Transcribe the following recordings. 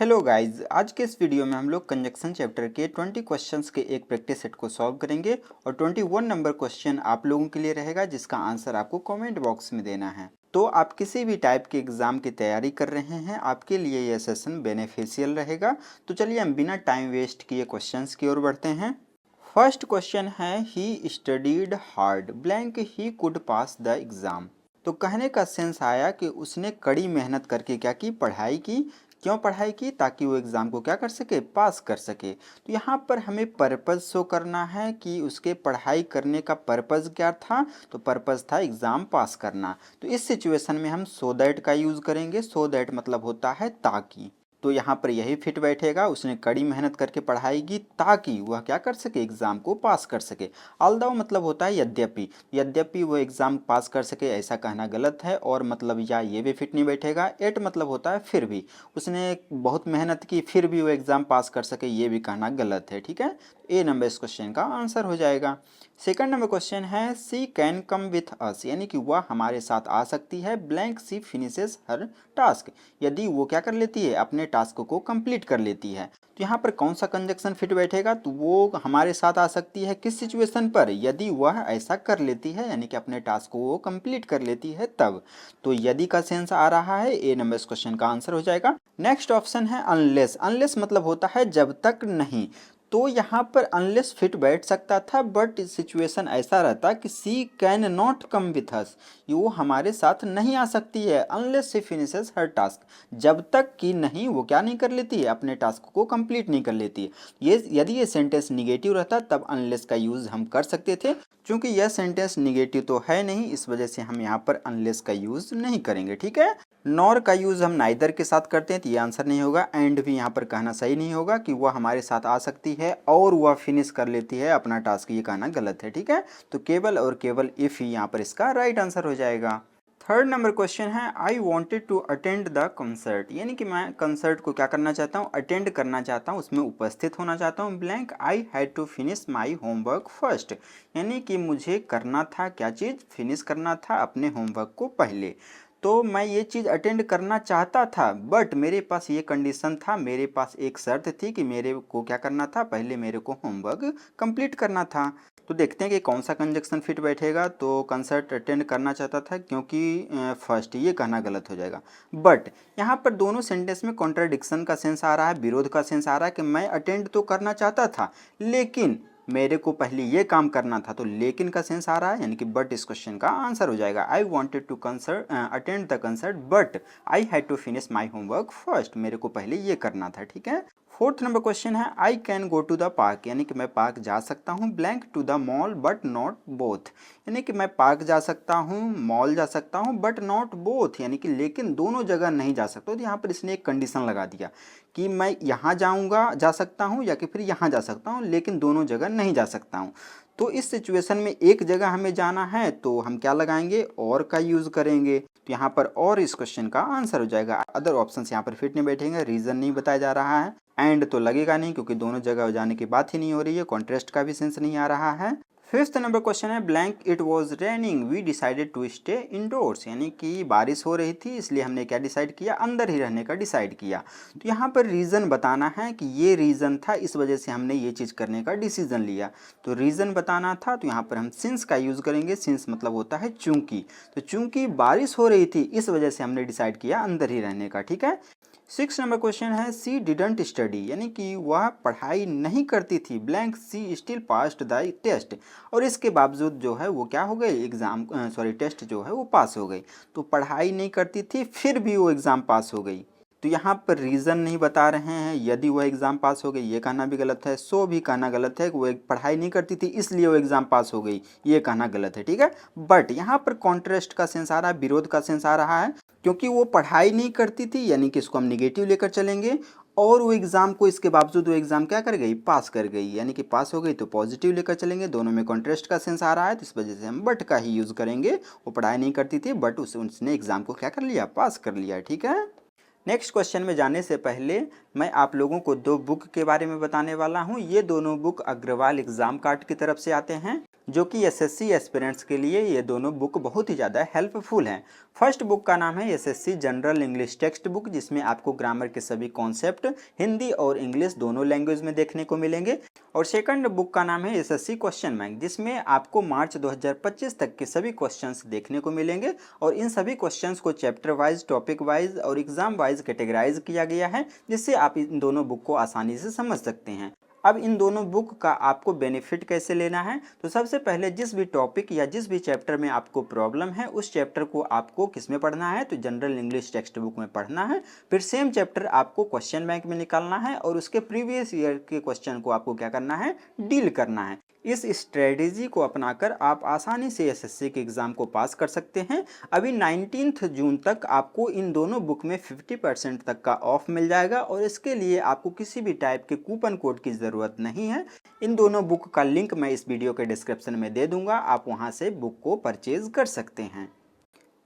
Hello guys, आज के इस वीडियो में हम लोग कंजक्शन चैप्टर के 20 क्वेश्चंस के एक प्रैक्टिस सेट को सॉल्व करेंगे और 21 नंबर क्वेश्चन आप लोगों के लिए रहेगा जिसका आंसर आपको कमेंट बॉक्स में देना है। तो आप किसी भी टाइप के एग्जाम की तैयारी कर रहे हैं, आपके लिए यह सेशन बेनिफिशियल रहेगा। तो चलिए हम बिना टाइम वेस्ट किए क्वेश्चंस की ओर बढ़ते हैं। फर्स्ट क्वेश्चन है he studied hard blank he could pass the exam. तो कहने का सेंस आया कि उसने कड़ी मेहनत करके क्या की, पढ़ाई की। क्यों पढ़ाई की? ताकि वो एग्ज़ाम को क्या कर सके, पास कर सके। तो यहाँ पर हमें पर्पज़ शो करना है कि उसके पढ़ाई करने का पर्पज़ क्या था। तो पर्पज़ था एग्ज़ाम पास करना। तो इस सिचुएशन में हम सो दैट का यूज़ करेंगे। सो दैट मतलब होता है ताकि। तो यहाँ पर यही फिट बैठेगा, उसने कड़ी मेहनत करके पढ़ाई की ताकि वह क्या कर सके, एग्ज़ाम को पास कर सके। ऑल्दो मतलब होता है यद्यपि। यद्यपि वो एग्ज़ाम पास कर सके ऐसा कहना गलत है, और मतलब या ये भी फिट नहीं बैठेगा। एट मतलब होता है फिर भी, उसने बहुत मेहनत की फिर भी वो एग्ज़ाम पास कर सके, ये भी कहना गलत है। ठीक है, ए नंबर इस क्वेश्चन का आंसर हो जाएगा। सेकंड नंबर क्वेश्चन है सी कैन कम विथ अस, यानी कि वह हमारे साथ आ सकती है ब्लैंक सी फिनिशेस हर टास्क, यदि वो क्या कर लेती है, अपने टास्क को कंप्लीट कर लेती है। तो यहाँ पर कौन सा कंजक्शन फिट बैठेगा? तो वो हमारे साथ आ सकती है किस सिचुएशन पर, यदि वह ऐसा कर लेती है, यानी कि अपने टास्क को वो कंप्लीट कर लेती है तब। तो यदि का सेंस आ रहा है, ए नंबर इस क्वेश्चन का आंसर हो जाएगा। नेक्स्ट ऑप्शन है अनलेस। अनलेस मतलब होता है जब तक नहीं। तो यहाँ पर अनलेस फिट बैठ सकता था, बट सिचुएशन ऐसा रहता कि she can not come with us, वो हमारे साथ नहीं आ सकती है unless she finishes her task, जब तक कि नहीं वो क्या नहीं कर लेती है, अपने टास्क को कंप्लीट नहीं कर लेती है। ये यदि ये सेंटेंस निगेटिव रहता तब अनलेस का यूज़ हम कर सकते थे। क्योंकि यह सेंटेंस निगेटिव तो है नहीं, इस वजह से हम यहाँ पर अनलेस का यूज़ नहीं करेंगे। ठीक है, नॉर का यूज़ हम नाइदर के साथ करते हैं तो ये आंसर नहीं होगा। एंड भी यहाँ पर कहना सही नहीं होगा कि वह हमारे साथ आ सकती है और वह फिनिश कर लेती है अपना टास्क, ये कहना गलत है। ठीक है, तो केवल और केवल इफ़ ही यहाँ पर इसका राइट आंसर हो जाएगा। थर्ड नंबर क्वेश्चन है I wanted to attend the concert, यानी कि मैं कंसर्ट को क्या करना चाहता हूँ, अटेंड करना चाहता हूँ, उसमें उपस्थित होना चाहता हूँ। Blank I had to finish my homework first, यानी कि मुझे करना था क्या चीज़, फिनिश करना था अपने होमवर्क को पहले। तो मैं ये चीज़ अटेंड करना चाहता था, बट मेरे पास ये कंडीशन था, मेरे पास एक शर्त थी कि मेरे को क्या करना था, पहले मेरे को होमवर्क कंप्लीट करना था। तो देखते हैं कि कौन सा कंजक्शन फिट बैठेगा। तो कंसर्ट अटेंड करना चाहता था, क्योंकि फर्स्ट ये कहना गलत हो जाएगा। बट यहाँ पर दोनों सेंटेंस में कॉन्ट्राडिक्शन का सेंस आ रहा है, विरोध का सेंस आ रहा है कि मैं अटेंड तो करना चाहता था लेकिन मेरे को पहले ये काम करना था। तो लेकिन का सेंस आ रहा है, यानी कि बट इस क्वेश्चन का आंसर हो जाएगा। I wanted to concert attend the concert but I had to finish my homework first, मेरे को पहले ये करना था। ठीक है, फोर्थ नंबर क्वेश्चन है I can go to the park, यानी कि मैं पार्क जा सकता हूँ blank to the mall but not both, यानी कि मैं पार्क जा सकता हूँ, मॉल जा सकता हूँ, बट नॉट बोथ, यानी कि लेकिन दोनों जगह नहीं जा सकता। तो यहाँ पर इसने एक कंडीशन लगा दिया कि मैं यहाँ जाऊँगा, जा सकता हूँ, या कि फिर यहाँ जा सकता हूँ, लेकिन दोनों जगह नहीं जा सकता हूँ। तो इस सिचुएशन में एक जगह हमें जाना है तो हम क्या लगाएंगे, और का यूज़ करेंगे। तो यहाँ पर और इस क्वेश्चन का आंसर हो जाएगा। अदर ऑप्शंस यहाँ पर फिट नहीं बैठेंगे, रीज़न नहीं बताया जा रहा है, एंड तो लगेगा नहीं क्योंकि दोनों जगह जाने की बात ही नहीं हो रही है, कॉन्ट्रास्ट का भी सेंस नहीं आ रहा है। फिफ्थ नंबर क्वेश्चन है blank it was raining we decided to stay indoors, यानी कि बारिश हो रही थी इसलिए हमने क्या डिसाइड किया, अंदर ही रहने का डिसाइड किया। तो यहाँ पर रीज़न बताना है कि ये रीज़न था, इस वजह से हमने ये चीज़ करने का डिसीजन लिया। तो रीज़न बताना था, तो यहाँ पर हम सिंस का यूज़ करेंगे। सिंस मतलब होता है चूंकि, तो चूंकि बारिश हो रही थी इस वजह से हमने डिसाइड किया अंदर ही रहने का। ठीक है, सिक्स नंबर क्वेश्चन है सी डिडंट स्टडी, यानी कि वह पढ़ाई नहीं करती थी blank she still passed the test, और इसके बावजूद जो है वो क्या हो गई, एग्ज़ाम टेस्ट जो है वो पास हो गई। तो पढ़ाई नहीं करती थी फिर भी वो एग्ज़ाम पास हो गई। तो यहाँ पर रीज़न नहीं बता रहे हैं, यदि वह एग्ज़ाम पास हो गई ये कहना भी गलत है, सो भी कहना गलत है कि वो पढ़ाई नहीं करती थी इसलिए वो एग्ज़ाम पास हो गई, ये कहना गलत है। ठीक है, बट यहाँ पर कॉन्ट्रास्ट का सेंस आ रहा है, विरोध का सेंस आ रहा है, क्योंकि वो पढ़ाई नहीं करती थी, यानी कि इसको हम निगेटिव लेकर चलेंगे, और वो एग्ज़ाम को इसके बावजूद वो एग्ज़ाम क्या कर गई, पास कर गई, यानी कि पास हो गई, तो पॉजिटिव लेकर चलेंगे। दोनों में कॉन्ट्रास्ट का सेंस आ रहा है तो इस वजह से हम बट का ही यूज़ करेंगे। वो पढ़ाई नहीं करती थी बट उसने एग्ज़ाम को क्या कर लिया, पास कर लिया। ठीक है, नेक्स्ट क्वेश्चन में जाने से पहले मैं आप लोगों को दो बुक के बारे में बताने वाला हूँ। ये दोनों बुक अग्रवाल एग्ज़ाम कार्ड की तरफ से आते हैं। जो कि एसएससी एस्पिरेंट्स के लिए ये दोनों बुक बहुत ही ज़्यादा हेल्पफुल हैं। फर्स्ट बुक का नाम है SSC general English text book, जिसमें आपको ग्रामर के सभी कॉन्सेप्ट हिंदी और इंग्लिश दोनों लैंग्वेज में देखने को मिलेंगे। और सेकंड बुक का नाम है एसएससी क्वेश्चन बैंक, जिसमें आपको मार्च 2025 तक के सभी क्वेश्चंस देखने को मिलेंगे और इन सभी क्वेश्चंस को चैप्टर वाइज, टॉपिक वाइज और एग्जाम वाइज कैटेगराइज किया गया है, जिससे आप इन दोनों बुक को आसानी से समझ सकते हैं। अब इन दोनों बुक का आपको बेनिफिट कैसे लेना है, तो सबसे पहले जिस भी टॉपिक या जिस भी चैप्टर में आपको प्रॉब्लम है उस चैप्टर को आपको किस में पढ़ना है, तो जनरल इंग्लिश टेक्स्ट बुक में पढ़ना है। फिर सेम चैप्टर आपको क्वेश्चन बैंक में निकालना है और उसके प्रीवियस ईयर के क्वेश्चन को आपको क्या करना है, डील करना है। इस स्ट्रेटेजी को अपनाकर आप आसानी से एसएससी के एग्ज़ाम को पास कर सकते हैं। अभी 19 जून तक आपको इन दोनों बुक में 50% तक का ऑफ मिल जाएगा और इसके लिए आपको किसी भी टाइप के कूपन कोड की ज़रूरत नहीं है। इन दोनों बुक का लिंक मैं इस वीडियो के डिस्क्रिप्शन में दे दूंगा, आप वहां से बुक को परचेज कर सकते हैं।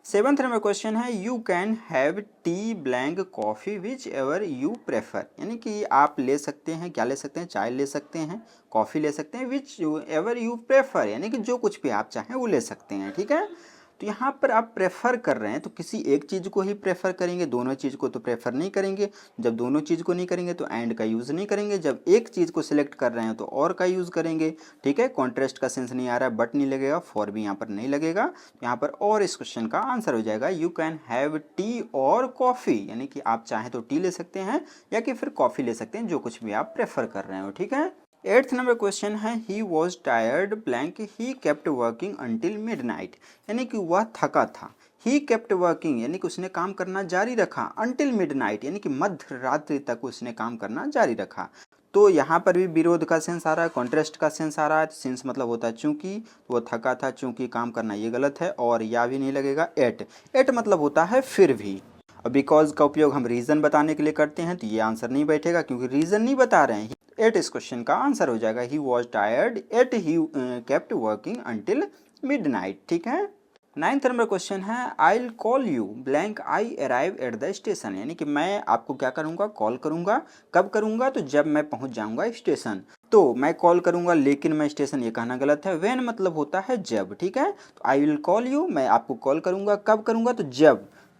7th नंबर क्वेश्चन है you can have T blank coffee which ever you prefer, यानी कि आप ले सकते हैं, क्या ले सकते हैं, चाय ले सकते हैं, कॉफ़ी ले सकते हैं, विच एवर यू प्रेफर, यानी कि जो कुछ भी आप चाहें वो ले सकते हैं। ठीक है, तो यहाँ पर आप प्रेफर कर रहे हैं तो किसी एक चीज़ को ही प्रेफर करेंगे, दोनों चीज़ को तो प्रेफर नहीं करेंगे। जब दोनों चीज़ को नहीं करेंगे तो एंड का यूज़ नहीं करेंगे। जब एक चीज़ को सिलेक्ट कर रहे हैं तो और का यूज़ करेंगे। ठीक है, कॉन्ट्रास्ट का सेंस नहीं आ रहा है, बट नहीं लगेगा, फॉर भी यहाँ पर नहीं लगेगा। तो यहाँ पर और इस क्वेश्चन का आंसर हो जाएगा यू कैन हैव टी और कॉफ़ी, यानी कि आप चाहें तो टी ले सकते हैं या कि फिर कॉफ़ी ले सकते हैं, जो कुछ भी आप प्रेफर कर रहे हो। ठीक है, 8th नंबर क्वेश्चन है he was tired blank he kept working until midnight, यानी कि वह थका था। ही केप्ट वर्किंग यानी कि उसने काम करना जारी रखा, अंटिल मिडनाइट यानी कि मध्य रात्रि तक उसने काम करना जारी रखा। तो यहाँ पर भी विरोध का सेंस आ रहा है, कॉन्ट्रास्ट का सेंस आ रहा है। सेंस मतलब होता है चूंकि, वो थका था, चूंकि काम करना, ये गलत है और या भी नहीं लगेगा। एट मतलब होता है फिर भी। और बिकॉज का उपयोग हम रीज़न बताने के लिए करते हैं, तो ये आंसर नहीं बैठेगा क्योंकि रीज़न नहीं बता रहे हैं। एट इस क्वेश्चन का आंसर हो जाएगा he was tired at he kept working until midnight. ठीक है, 9th नंबर क्वेश्चन है I will call you blank I arrive at the station, यानी कि मैं आपको क्या करूंगा, कॉल करूंगा। कब करूंगा, तो जब मैं पहुंच जाऊंगा स्टेशन। तो मैं कॉल करूंगा लेकिन मैं स्टेशन, ये कहना गलत है। व्हेन मतलब होता है जब। ठीक है, तो आई विल कॉल यू, मैं आपको कॉल करूंगा। कब करूंगा, तो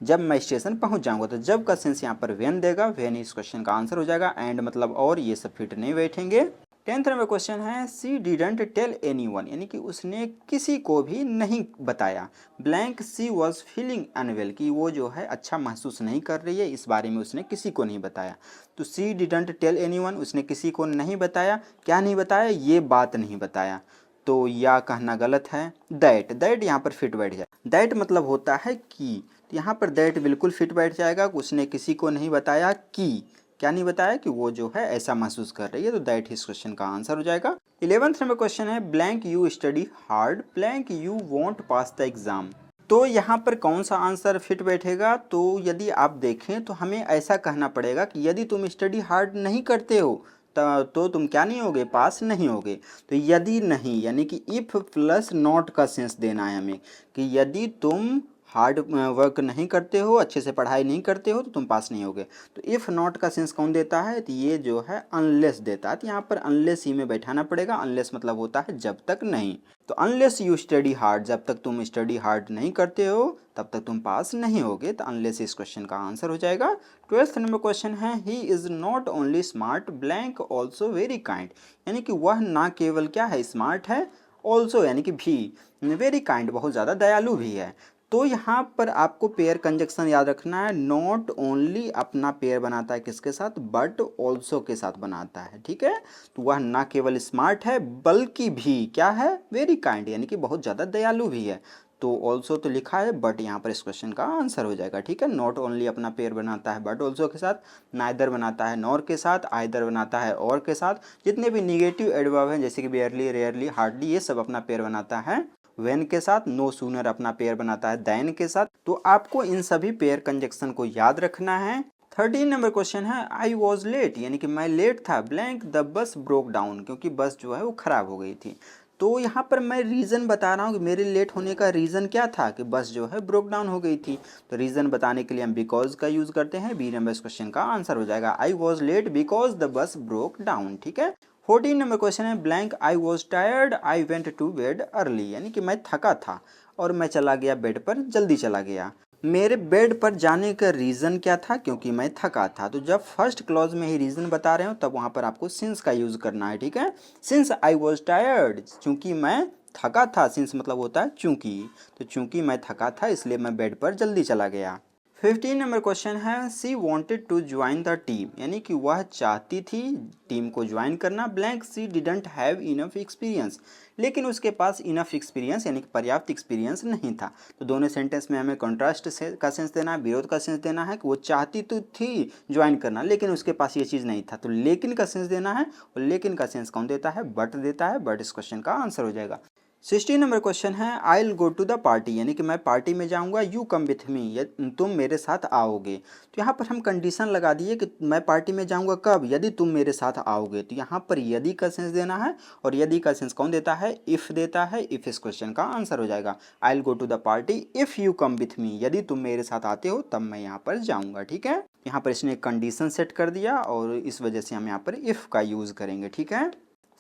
जब मैं स्टेशन पहुंच जाऊंगा। तो जब का सेंस यहाँ पर व्हेन देगा, व्हेन इस क्वेश्चन का आंसर हो जाएगा। एंड मतलब और, ये सब फिट नहीं बैठेंगे। 10th नंबर क्वेश्चन है सी डिडंट टेल एनीवन, यानी कि उसने किसी को भी नहीं बताया। Blank she was feeling unwell, कि वो जो है अच्छा महसूस नहीं कर रही है, इस बारे में उसने किसी को नहीं बताया। तो सी डिडंट टेल एनीवन, उसने किसी को नहीं बताया। क्या नहीं बताया, ये बात नहीं बताया। तो या कहना गलत है। दैट यहाँ पर फिट बैठ जाए। दैट मतलब होता है कि, तो यहाँ पर दैट बिल्कुल फिट बैठ जाएगा। उसने किसी को नहीं बताया कि, क्या नहीं बताया, कि वो जो है ऐसा महसूस कर रही है। तो दैट इस क्वेश्चन का आंसर हो जाएगा। 11th नंबर क्वेश्चन है blank you study hard blank you want pass the exam. तो यहाँ पर कौन सा आंसर फिट बैठेगा, तो यदि आप देखें तो हमें ऐसा कहना पड़ेगा कि यदि तुम स्टडी हार्ड नहीं करते हो तो तुम क्या नहीं होगे, पास नहीं होगे। तो यदि नहीं यानी कि इफ प्लस नॉट का सेंस देना है हमें, कि यदि तुम हार्ड वर्क नहीं करते हो, अच्छे से पढ़ाई नहीं करते हो, तो तुम पास नहीं होगे। तो इफ़ नॉट का सेंस कौन देता है, तो ये जो है अनलेस देता है। तो यहाँ पर अनलेस ही में बैठाना पड़ेगा। अनलेस मतलब होता है जब तक नहीं। तो अनलेस यू स्टडी हार्ड, जब तक तुम स्टडी हार्ड नहीं करते हो तब तक तुम पास नहीं होगे। तो अनलेस इस क्वेश्चन का आंसर हो जाएगा। 12th नंबर क्वेश्चन है he is not only smart blank also very kind, यानी कि वह ना केवल क्या है, स्मार्ट है, ऑल्सो यानी कि भी, वेरी काइंड बहुत ज़्यादा दयालु भी है। तो यहाँ पर आपको पेयर कंजक्शन याद रखना है। नॉट ओनली अपना पेयर बनाता है किसके साथ, बट ऑल्सो के साथ बनाता है। ठीक है, तो वह ना केवल स्मार्ट है बल्कि भी क्या है, वेरी काइंड, यानी कि बहुत ज़्यादा दयालु भी है। तो ऑल्सो तो लिखा है, बट यहाँ पर इस क्वेश्चन का आंसर हो जाएगा। ठीक है, नॉट ओनली अपना पेयर बनाता है बट ऑल्सो के साथ, नाइदर बनाता है नॉर के साथ, आइदर बनाता है और के साथ। जितने भी निगेटिव एडवर्ब हैं जैसे कि बेयरली, रेयरली, हार्डली, ये सब अपना पेयर बनाता है व्हेन के साथ। नो सूनर अपना पेयर बनाता है देन के साथ। तो आपको इन सभी पेयर कंजक्शन को याद रखना है। 13 नंबर क्वेश्चन है आई वॉज लेट, यानी कि मैं लेट था blank the bus broke down, क्योंकि बस जो है वो खराब हो गई थी। तो यहाँ पर मैं रीज़न बता रहा हूँ कि मेरे लेट होने का रीज़न क्या था, कि बस जो है ब्रोक डाउन हो गई थी। तो रीज़न बताने के लिए हम बिकॉज का यूज़ करते हैं। बी नंबर इस क्वेश्चन का आंसर हो जाएगा I was late because the bus broke down. ठीक है, 14 नंबर क्वेश्चन है blank I was tired I went to bed early, यानी कि मैं थका था और मैं चला गया बेड पर, जल्दी चला गया। मेरे बेड पर जाने का रीज़न क्या था, क्योंकि मैं थका था। तो जब फर्स्ट क्लॉज में ही रीज़न बता रहे हो तब वहाँ पर आपको सिंस का यूज़ करना है, ठीक है। सिंस आई वॉज टायर्ड, चूँकि मैं थका था, सिंस मतलब होता है चूँकि, तो चूँकि मैं थका था इसलिए मैं बेड पर जल्दी चला गया। 15 नंबर क्वेश्चन है she wanted to join the team, यानी कि वह चाहती थी टीम को ज्वाइन करना। Blank she didn't have enough experience, लेकिन उसके पास इनफ एक्सपीरियंस यानी कि पर्याप्त एक्सपीरियंस नहीं था। तो दोनों सेंटेंस में हमें कॉन्ट्रास्ट का सेंस देना है, विरोध का सेंस देना है कि वो चाहती तो थी ज्वाइन करना लेकिन उसके पास ये चीज़ नहीं था। तो लेकिन का सेंस देना है, और लेकिन का सेंस कौन देता है, बट देता है। बट इस क्वेश्चन का आंसर हो जाएगा। 16 नंबर क्वेश्चन है I will go to the party, यानी कि मैं पार्टी में जाऊंगा। यू कम विथ मी, तुम मेरे साथ आओगे। तो यहाँ पर हम कंडीशन लगा दिए कि मैं पार्टी में जाऊंगा कब, यदि तुम मेरे साथ आओगे। तो यहाँ पर यदि का सेंस देना है, और यदि का सेंस कौन देता है, इफ़ देता है। इफ़ इस क्वेश्चन का आंसर हो जाएगा। I will go to the party if you come with me, यदि तुम मेरे साथ आते हो तब मैं यहाँ पर जाऊँगा, ठीक है। यहाँ पर इसने कंडीशन सेट कर दिया और इस वजह से हम यहाँ पर इफ़ का यूज़ करेंगे, ठीक है।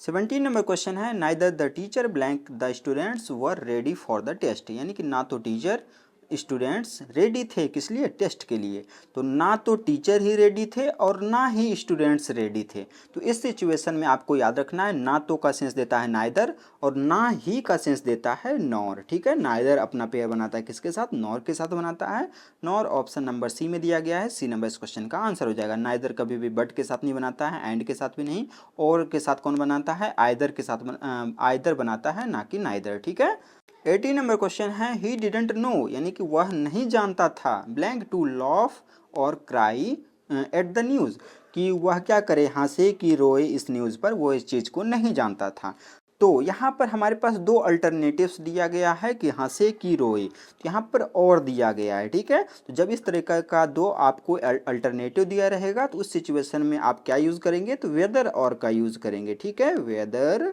17 नंबर क्वेश्चन है neither the teacher blank the students were ready for the test, यानी कि ना तो टीचर स्टूडेंट्स रेडी थे किस लिए, टेस्ट के लिए। तो ना तो टीचर ही रेडी थे और ना ही स्टूडेंट्स रेडी थे। तो इस सिचुएशन में आपको याद रखना है ना तो का सेंस देता है नाइदर और ना ही का सेंस देता है नॉर, ठीक है। नाइदर अपना पेयर बनाता है किसके साथ, नॉर के साथ बनाता है। नॉर ऑप्शन नंबर सी में दिया गया है, सी नंबर इस क्वेश्चन का आंसर हो जाएगा। नाइदर कभी भी बट के साथ नहीं बनाता है, एंड के साथ भी नहीं, और के साथ कौन बनाता है, आइदर के साथ आइदर बनाता है, ना कि नाइदर, ठीक है। 18 नंबर क्वेश्चन है ही डिडंट नो, यानी कि वह नहीं जानता था ब्लैंक टू लॉफ और क्राई एट द न्यूज़, कि वह क्या करे, हंसे कि रोए इस न्यूज़ पर, वो इस चीज़ को नहीं जानता था। तो यहाँ पर हमारे पास दो अल्टरनेटिव्स दिया गया है कि हंसे कि रोए, तो यहाँ पर और दिया गया है, ठीक है। तो जब इस तरह का दो आपको अल्टरनेटिव दिया रहेगा तो उस सिचुएशन में आप क्या यूज़ करेंगे, तो वेदर और का यूज़ करेंगे, ठीक है। वेदर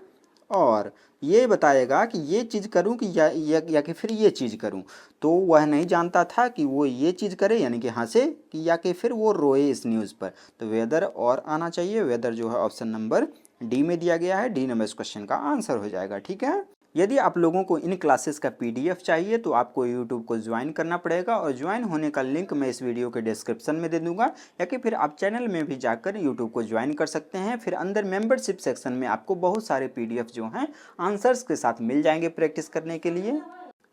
और ये बताएगा कि ये चीज़ करूं कि या कि फिर ये चीज़ करूं। तो वह नहीं जानता था कि वो ये चीज़ करे यानी कि हंसे, कि या कि फिर वो रोए इस न्यूज़ पर। तो वेदर और आना चाहिए। वेदर जो है ऑप्शन नंबर डी में दिया गया है, डी नंबर इस क्वेश्चन का आंसर हो जाएगा, ठीक है। यदि आप लोगों को इन क्लासेस का पीडीएफ चाहिए तो आपको यूट्यूब को ज्वाइन करना पड़ेगा, और ज्वाइन होने का लिंक मैं इस वीडियो के डिस्क्रिप्शन में दे दूंगा, या कि फिर आप चैनल में भी जाकर यूट्यूब को ज्वाइन कर सकते हैं। फिर अंदर मेंबरशिप सेक्शन में आपको बहुत सारे पीडीएफ जो हैं आंसर्स के साथ मिल जाएंगे प्रैक्टिस करने के लिए।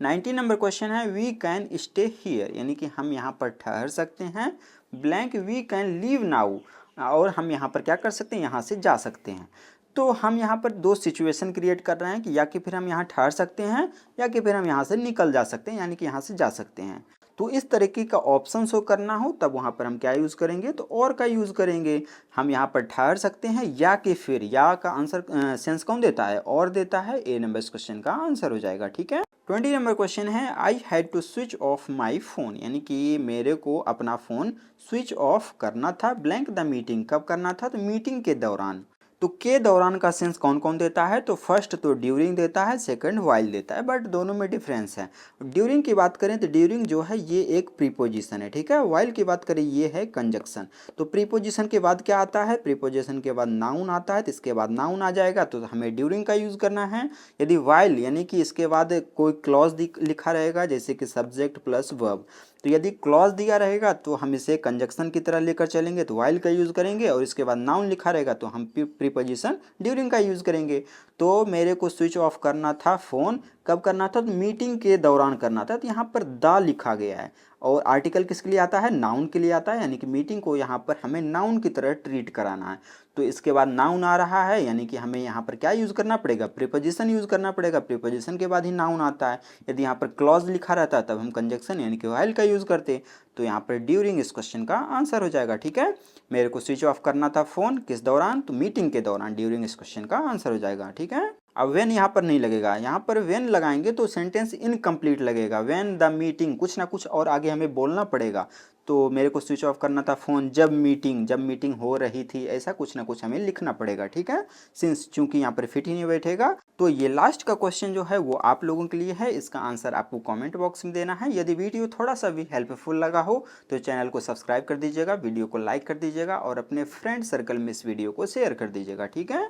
19 नंबर क्वेश्चन है वी कैन स्टे हियर, यानी कि हम यहाँ पर ठहर सकते हैं। Blank we can leave now, और हम यहाँ पर क्या कर सकते हैं, यहाँ से जा सकते हैं। तो हम यहाँ पर दो सिचुएशन क्रिएट कर रहे हैं कि या कि फिर हम यहाँ ठहर सकते हैं, या कि फिर हम यहाँ से निकल जा सकते हैं, यानी कि यहाँ से जा सकते हैं। तो इस तरीके का ऑप्शन शो करना हो तब वहाँ पर हम क्या यूज़ करेंगे, तो और का यूज़ करेंगे। हम यहाँ पर ठहर सकते हैं, या कि फिर या का आंसर सेंस कौन देता है, और देता है। ए नंबर इस क्वेश्चन का आंसर हो जाएगा, ठीक है। 20 नंबर क्वेश्चन है I had to switch off my phone, यानी कि मेरे को अपना फ़ोन स्विच ऑफ करना था। ब्लैंक द मीटिंग, कब करना था, तो मीटिंग के दौरान। तो के दौरान का सेंस कौन कौन देता है, तो फर्स्ट तो ड्यूरिंग देता है, सेकंड वाइल देता है, बट दोनों में डिफरेंस है। ड्यूरिंग की बात करें तो ड्यूरिंग जो है ये एक प्रीपोजिशन है, ठीक है। वाइल की बात करें ये है कंजक्शन। तो प्रीपोजिशन के बाद क्या आता है, प्रीपोजिशन के बाद नाउन आता है, तो इसके बाद नाउन आ जाएगा तो हमें ड्यूरिंग का यूज़ करना है। यदि वाइल यानी कि इसके बाद कोई क्लॉज लिखा रहेगा जैसे कि सब्जेक्ट प्लस वर्ब, तो यदि क्लॉज दिया रहेगा तो हम इसे कंजक्शन की तरह लेकर चलेंगे तो वाइल का यूज़ करेंगे, और इसके बाद नाउन लिखा रहेगा तो हम प्रीपोजिशन ड्यूरिंग का यूज़ करेंगे। तो मेरे को स्विच ऑफ करना था फ़ोन, कब करना था, तो मीटिंग के दौरान करना था। तो यहाँ पर द लिखा गया है, और आर्टिकल किसके लिए आता है, नाउन के लिए आता है, यानी कि मीटिंग को यहाँ पर हमें नाउन की तरह ट्रीट कराना है। तो इसके बाद नाउन आ रहा है, यानी कि हमें यहाँ पर क्या यूज़ करना पड़ेगा, प्रीपोजिशन यूज़ करना पड़ेगा। प्रीपोजिशन के बाद ही नाउन आता है। यदि यहाँ पर क्लॉज लिखा रहता तब हम कंजक्शन यानी कि वाइल का यूज़ करते। तो यहाँ पर ड्यूरिंग इस क्वेश्चन का आंसर हो जाएगा, ठीक है। मेरे को स्विच ऑफ करना था फ़ोन किस दौरान, तो मीटिंग के दौरान। ड्यूरिंग इस क्वेश्चन का आंसर हो जाएगा, ठीक है। अब वेन यहाँ पर नहीं लगेगा, यहाँ पर वेन लगाएंगे तो सेंटेंस इनकम्प्लीट लगेगा। वेन द मीटिंग, कुछ ना कुछ और आगे हमें बोलना पड़ेगा। तो मेरे को स्विच ऑफ करना था फ़ोन जब मीटिंग हो रही थी, ऐसा कुछ ना कुछ हमें लिखना पड़ेगा, ठीक है। सिंस चूंकि यहाँ पर फिट ही नहीं बैठेगा। तो ये लास्ट का क्वेश्चन जो है वो आप लोगों के लिए है, इसका आंसर आपको कमेंट बॉक्स में देना है। यदि वीडियो थोड़ा सा भी हेल्पफुल लगा हो तो चैनल को सब्सक्राइब कर दीजिएगा, वीडियो को लाइक कर दीजिएगा, और अपने फ्रेंड सर्कल में इस वीडियो को शेयर कर दीजिएगा, ठीक है।